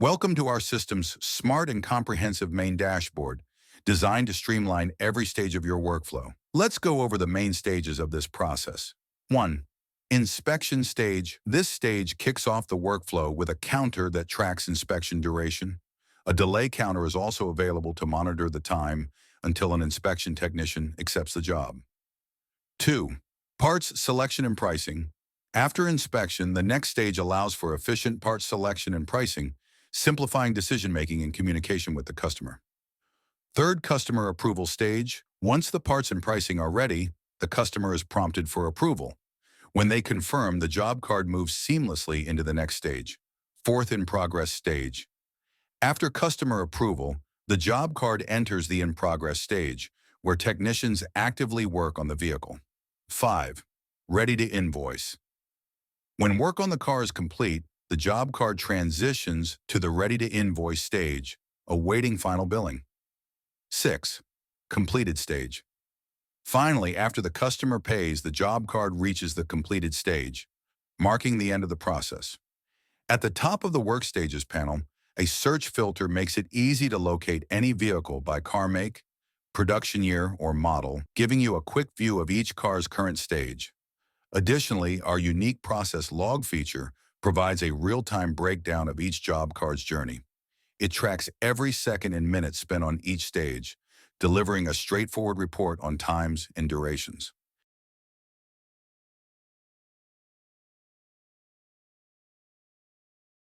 Welcome to our system's smart and comprehensive main dashboard, designed to streamline every stage of your workflow. Let's go over the main stages of this process. 1. Inspection stage. This stage kicks off the workflow with a counter that tracks inspection duration. A delay counter is also available to monitor the time until an inspection technician accepts the job. 2. Parts selection and pricing. After inspection, the next stage allows for efficient parts selection and pricing, simplifying decision-making and communication with the customer. 3rd, customer approval stage. Once the parts and pricing are ready, the customer is prompted for approval. When they confirm, the job card moves seamlessly into the next stage. 4th, in progress stage. After customer approval, the job card enters the in progress stage, where technicians actively work on the vehicle. 5. Ready to invoice. When work on the car is complete, the job card transitions to the ready to invoice stage, awaiting final billing. 6. Completed stage. Finally, after the customer pays, the job card reaches the completed stage, marking the end of the process. At the top of the Work Stages panel, a search filter makes it easy to locate any vehicle by car make, production year, or model, giving you a quick view of each car's current stage. Additionally, our unique process log feature provides a real-time breakdown of each job card's journey. It tracks every second and minute spent on each stage, delivering a straightforward report on times and durations.